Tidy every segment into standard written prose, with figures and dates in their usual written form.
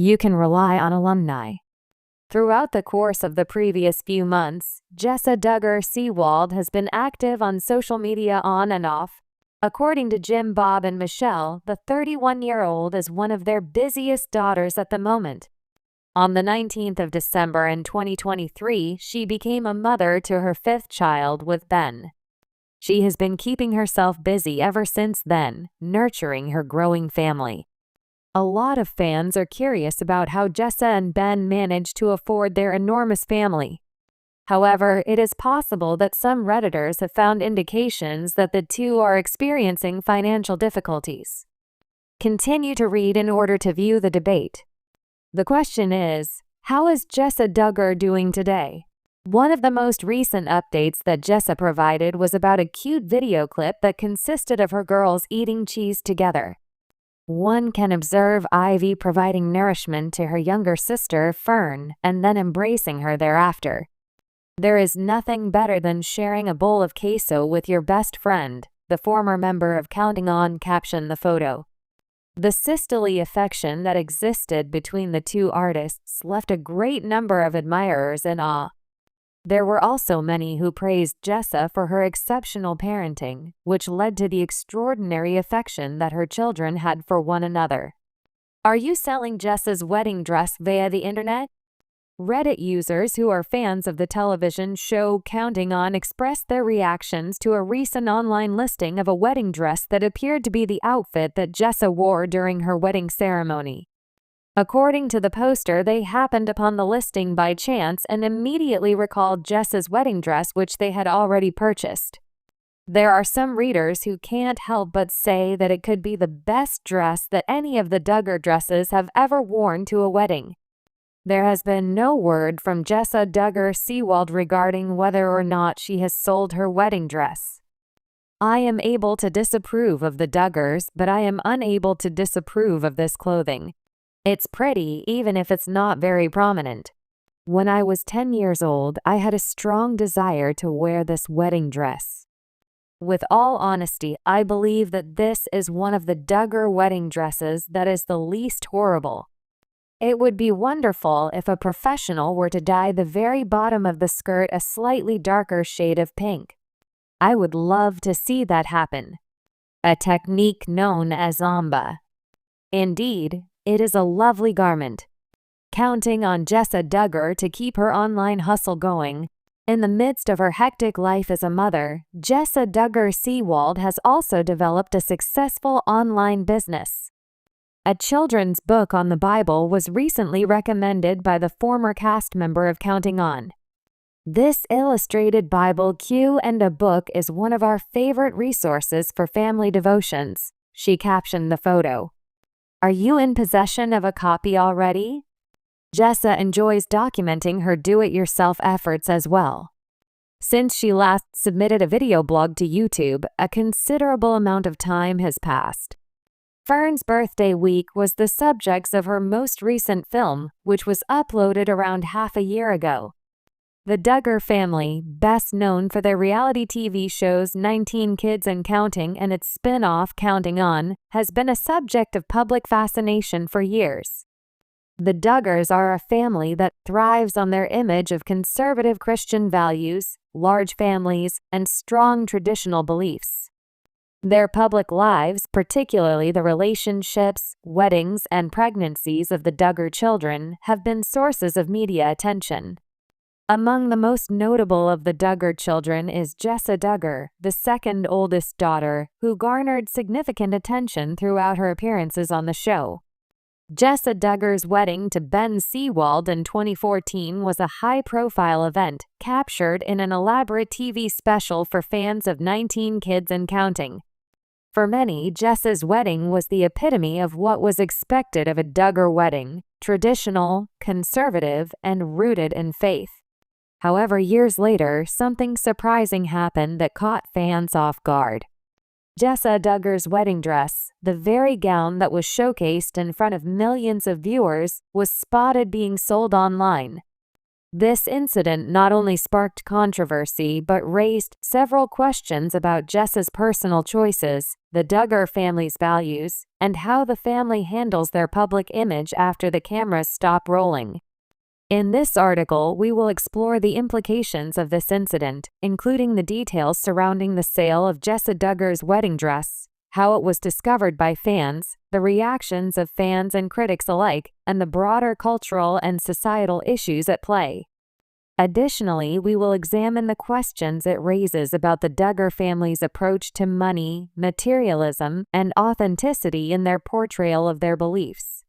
You can rely on alumni. Throughout the course of the previous few months, Jessa Dugger Seawald has been active on social media on and off. According to Jim, Bob, and Michelle, the 31-year-old is one of their busiest daughters at the moment. On the 19th of December in 2023, she became a mother to her fifth child with Ben. She has been keeping herself busy ever since then, nurturing her growing family. A lot of fans are curious about how Jessa and Ben managed to afford their enormous family. However, it is possible that some Redditors have found indications that the two are experiencing financial difficulties. Continue to read in order to view the debate. The question is, how is Jessa Dugger doing today? One of the most recent updates that Jessa provided was about a cute video clip that consisted of her girls eating cheese together. One can observe Ivy providing nourishment to her younger sister, Fern, and then embracing her thereafter. There is nothing better than sharing a bowl of queso with your best friend, the former member of Counting On captioned the photo. The sisterly affection that existed between the two artists left a great number of admirers in awe. There were also many who praised Jessa for her exceptional parenting, which led to the extraordinary affection that her children had for one another. Are you selling Jessa's wedding dress via the internet? Reddit users who are fans of the television show Counting On expressed their reactions to a recent online listing of a wedding dress that appeared to be the outfit that Jessa wore during her wedding ceremony. According to the poster, they happened upon the listing by chance and immediately recalled Jessa's wedding dress, which they had already purchased. There are some readers who can't help but say that it could be the best dress that any of the Duggar dresses have ever worn to a wedding. There has been no word from Jessa Dugger Seawald regarding whether or not she has sold her wedding dress. I am able to disapprove of the Duggars, but I am unable to disapprove of this clothing. It's pretty, even if it's not very prominent. When I was 10 years old, I had a strong desire to wear this wedding dress. With all honesty, I believe that this is one of the Duggar wedding dresses that is the least horrible. It would be wonderful if a professional were to dye the very bottom of the skirt a slightly darker shade of pink. I would love to see that happen. A technique known as amba. Indeed, it is a lovely garment. Counting on Jessa Dugger to keep her online hustle going. In the midst of her hectic life as a mother, Jessa Dugger Seawald has also developed a successful online business. A children's book on the Bible was recently recommended by the former cast member of Counting On. This illustrated Bible Q and a book is one of our favorite resources for family devotions, she captioned the photo. Are you in possession of a copy already? Jessa enjoys documenting her do-it-yourself efforts as well. Since she last submitted a video blog to YouTube, a considerable amount of time has passed. Fern's birthday week was the subject of her most recent film, which was uploaded around half a year ago. The Duggar family, best known for their reality TV shows 19 Kids and Counting and its spin-off Counting On, has been a subject of public fascination for years. The Duggars are a family that thrives on their image of conservative Christian values, large families, and strong traditional beliefs. Their public lives, particularly the relationships, weddings, and pregnancies of the Duggar children, have been sources of media attention. Among the most notable of the Duggar children is Jessa Dugger, the second oldest daughter, who garnered significant attention throughout her appearances on the show. Jessa Duggar's wedding to Ben Seawald in 2014 was a high-profile event, captured in an elaborate TV special for fans of 19 Kids and Counting. For many, Jessa's wedding was the epitome of what was expected of a Duggar wedding: traditional, conservative, and rooted in faith. However, years later, something surprising happened that caught fans off guard. Jessa Duggar's wedding dress, the very gown that was showcased in front of millions of viewers, was spotted being sold online. This incident not only sparked controversy but raised several questions about Jessa's personal choices, the Duggar family's values, and how the family handles their public image after the cameras stop rolling. In this article, we will explore the implications of this incident, including the details surrounding the sale of Jessa Duggar's wedding dress, how it was discovered by fans, the reactions of fans and critics alike, and the broader cultural and societal issues at play. Additionally, we will examine the questions it raises about the Duggar family's approach to money, materialism, and authenticity in their portrayal of their beliefs.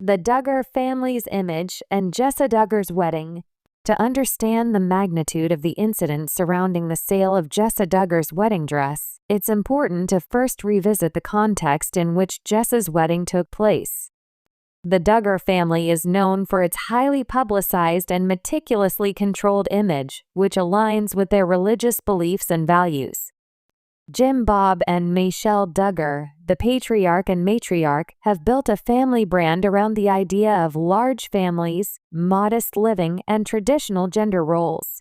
The Duggar family's image and Jessa Duggar's wedding. To understand the magnitude of the incident surrounding the sale of Jessa Duggar's wedding dress, it's important to first revisit the context in which Jessa's wedding took place. The Duggar family is known for its highly publicized and meticulously controlled image, which aligns with their religious beliefs and values. Jim Bob and Michelle Duggar, the patriarch and matriarch, have built a family brand around the idea of large families, modest living, and traditional gender roles.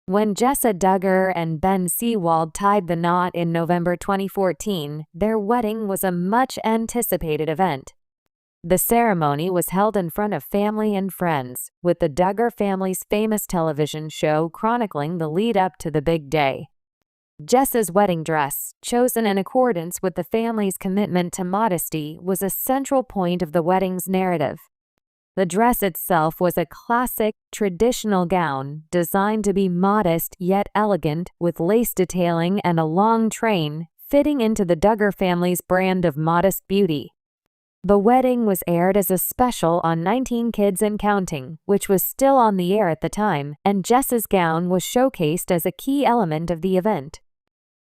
When Jessa Duggar and Ben Seawald tied the knot in November 2014, their wedding was a much-anticipated event. The ceremony was held in front of family and friends, with the Duggar family's famous television show chronicling the lead-up to the big day. Jessa's wedding dress, chosen in accordance with the family's commitment to modesty, was a central point of the wedding's narrative. The dress itself was a classic, traditional gown, designed to be modest yet elegant, with lace detailing and a long train, fitting into the Duggar family's brand of modest beauty. The wedding was aired as a special on 19 Kids and Counting, which was still on the air at the time, and Jessa's gown was showcased as a key element of the event.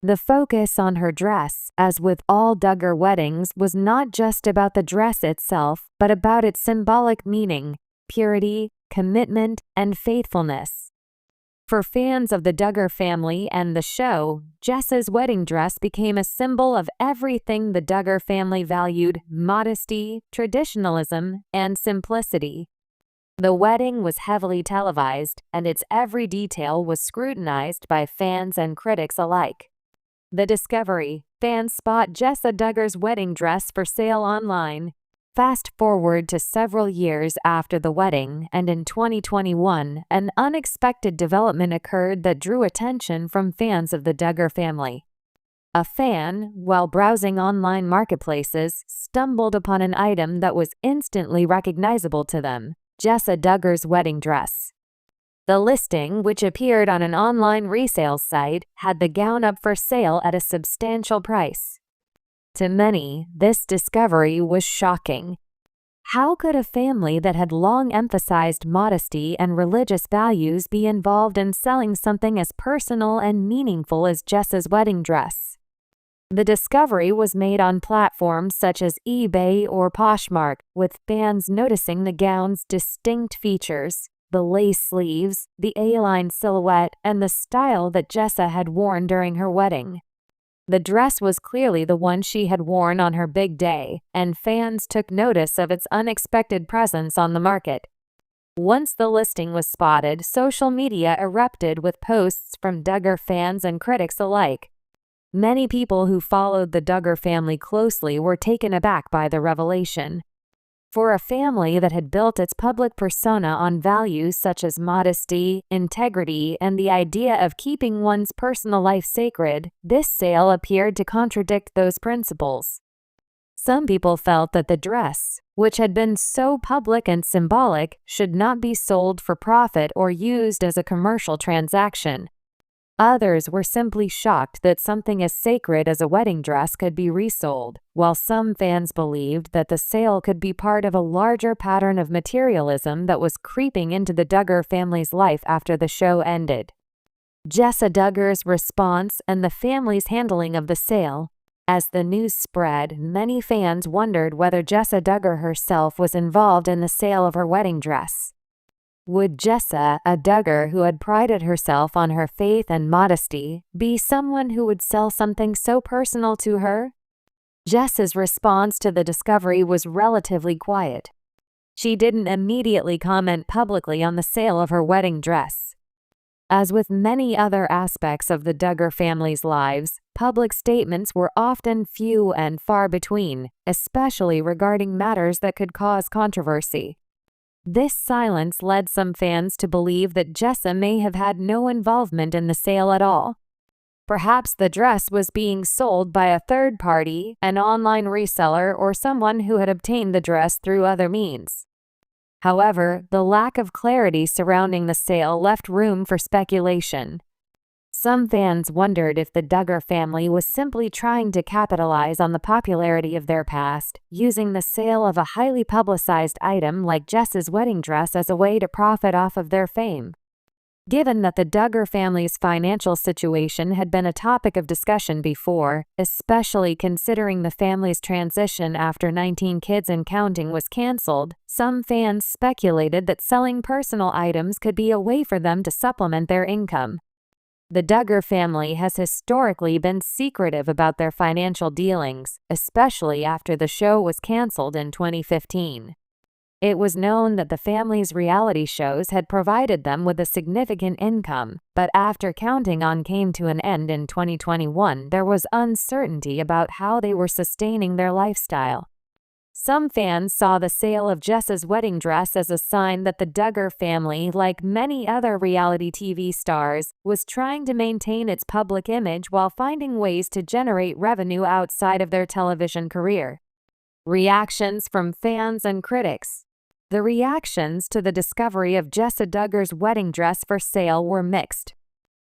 The focus on her dress, as with all Duggar weddings, was not just about the dress itself, but about its symbolic meaning, purity, commitment, and faithfulness. For fans of the Duggar family and the show, Jessa's wedding dress became a symbol of everything the Duggar family valued: modesty, traditionalism, and simplicity. The wedding was heavily televised, and its every detail was scrutinized by fans and critics alike. The discovery: fans spot Jessa Duggar's wedding dress for sale online. Fast forward to several years after the wedding, and in 2021, an unexpected development occurred that drew attention from fans of the Duggar family. A fan, while browsing online marketplaces, stumbled upon an item that was instantly recognizable to them: Jessa Duggar's wedding dress. The listing, which appeared on an online resale site, had the gown up for sale at a substantial price. To many, this discovery was shocking. How could a family that had long emphasized modesty and religious values be involved in selling something as personal and meaningful as Jessa's wedding dress? The discovery was made on platforms such as eBay or Poshmark, with fans noticing the gown's distinct features: the lace sleeves, the A-line silhouette, and the style that Jessa had worn during her wedding. The dress was clearly the one she had worn on her big day, and fans took notice of its unexpected presence on the market. Once the listing was spotted, social media erupted with posts from Duggar fans and critics alike. Many people who followed the Duggar family closely were taken aback by the revelation. For a family that had built its public persona on values such as modesty, integrity, and the idea of keeping one's personal life sacred, this sale appeared to contradict those principles. Some people felt that the dress, which had been so public and symbolic, should not be sold for profit or used as a commercial transaction. Others were simply shocked that something as sacred as a wedding dress could be resold, while some fans believed that the sale could be part of a larger pattern of materialism that was creeping into the Duggar family's life after the show ended. Jessa Duggar's response and the family's handling of the sale. As the news spread, many fans wondered whether Jessa Duggar herself was involved in the sale of her wedding dress. Would Jessa, a Duggar who had prided herself on her faith and modesty, be someone who would sell something so personal to her? Jessa's response to the discovery was relatively quiet. She didn't immediately comment publicly on the sale of her wedding dress. As with many other aspects of the Duggar family's lives, public statements were often few and far between, especially regarding matters that could cause controversy. This silence led some fans to believe that Jessa may have had no involvement in the sale at all. Perhaps the dress was being sold by a third party, an online reseller, or someone who had obtained the dress through other means. However, the lack of clarity surrounding the sale left room for speculation. Some fans wondered if the Duggar family was simply trying to capitalize on the popularity of their past, using the sale of a highly publicized item like Jessa's wedding dress as a way to profit off of their fame. Given that the Duggar family's financial situation had been a topic of discussion before, especially considering the family's transition after 19 Kids and Counting was canceled, some fans speculated that selling personal items could be a way for them to supplement their income. The Duggar family has historically been secretive about their financial dealings, especially after the show was canceled in 2015. It was known that the family's reality shows had provided them with a significant income, but after Counting On came to an end in 2021, there was uncertainty about how they were sustaining their lifestyle. Some fans saw the sale of Jessa's wedding dress as a sign that the Duggar family, like many other reality TV stars, was trying to maintain its public image while finding ways to generate revenue outside of their television career. Reactions from fans and critics. The reactions to the discovery of Jessa Duggar's wedding dress for sale were mixed.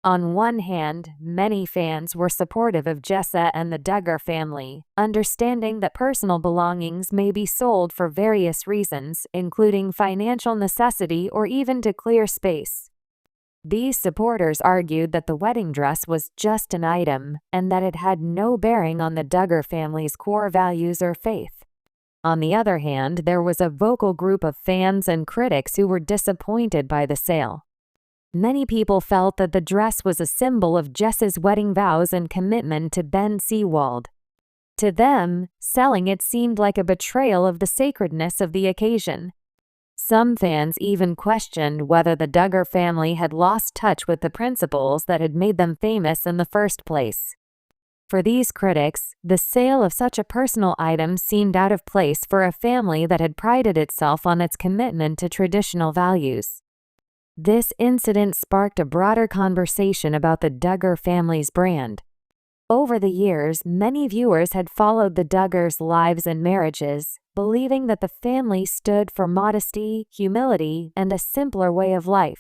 On one hand, many fans were supportive of Jessa and the Duggar family, understanding that personal belongings may be sold for various reasons, including financial necessity or even to clear space. These supporters argued that the wedding dress was just an item and that it had no bearing on the Duggar family's core values or faith. On the other hand, there was a vocal group of fans and critics who were disappointed by the sale. Many people felt that the dress was a symbol of Jessa's wedding vows and commitment to Ben Seawald. To them, selling it seemed like a betrayal of the sacredness of the occasion. Some fans even questioned whether the Duggar family had lost touch with the principles that had made them famous in the first place. For these critics, the sale of such a personal item seemed out of place for a family that had prided itself on its commitment to traditional values. This incident sparked a broader conversation about the Duggar family's brand. Over the years, many viewers had followed the Duggars' lives and marriages, believing that the family stood for modesty, humility, and a simpler way of life.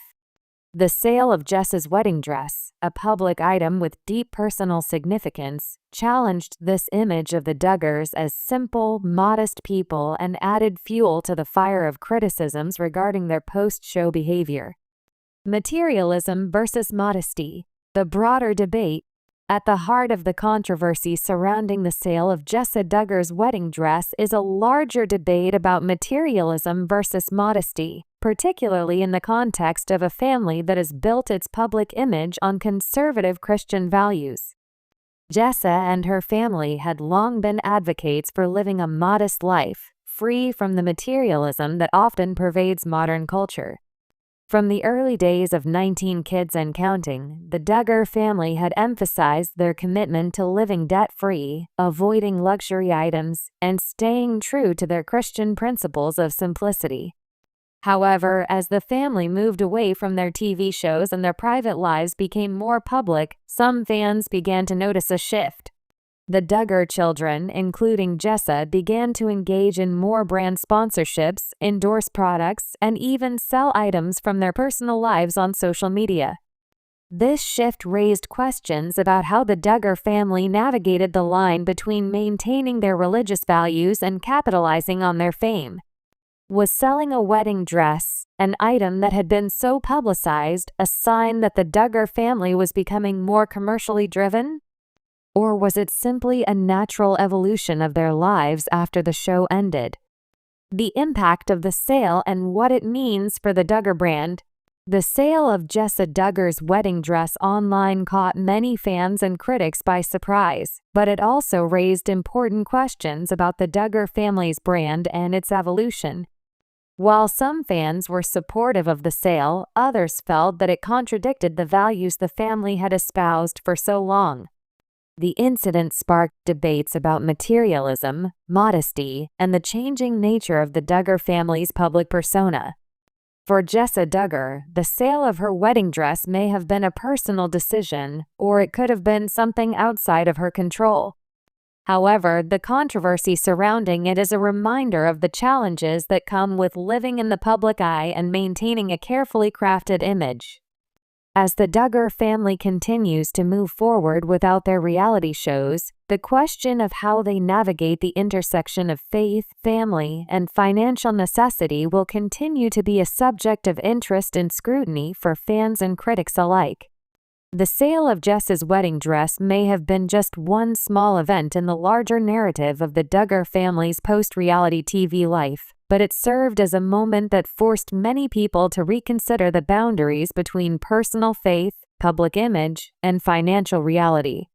The sale of Jessa's wedding dress, a public item with deep personal significance, challenged this image of the Duggars as simple, modest people and added fuel to the fire of criticisms regarding their post-show behavior. Materialism versus modesty. The broader debate. At the heart of the controversy surrounding the sale of Jessa Duggar's wedding dress is a larger debate about materialism versus modesty, particularly in the context of a family that has built its public image on conservative Christian values. Jessa and her family had long been advocates for living a modest life, free from the materialism that often pervades modern culture. From the early days of 19 Kids and Counting, the Duggar family had emphasized their commitment to living debt-free, avoiding luxury items, and staying true to their Christian principles of simplicity. However, as the family moved away from their TV shows and their private lives became more public, some fans began to notice a shift. The Duggar children, including Jessa, began to engage in more brand sponsorships, endorse products, and even sell items from their personal lives on social media. This shift raised questions about how the Duggar family navigated the line between maintaining their religious values and capitalizing on their fame. Was selling a wedding dress, an item that had been so publicized, a sign that the Duggar family was becoming more commercially driven? Or was it simply a natural evolution of their lives after the show ended? The impact of the sale and what it means for the Duggar brand. The sale of Jessa Duggar's wedding dress online caught many fans and critics by surprise, but it also raised important questions about the Duggar family's brand and its evolution. While some fans were supportive of the sale, others felt that it contradicted the values the family had espoused for so long. The incident sparked debates about materialism, modesty, and the changing nature of the Duggar family's public persona. For Jessa Dugger, the sale of her wedding dress may have been a personal decision, or it could have been something outside of her control. However, the controversy surrounding it is a reminder of the challenges that come with living in the public eye and maintaining a carefully crafted image. As the Duggar family continues to move forward without their reality shows, the question of how they navigate the intersection of faith, family, and financial necessity will continue to be a subject of interest and scrutiny for fans and critics alike. The sale of Jessa's wedding dress may have been just one small event in the larger narrative of the Duggar family's post-reality TV life, but it served as a moment that forced many people to reconsider the boundaries between personal faith, public image, and financial reality.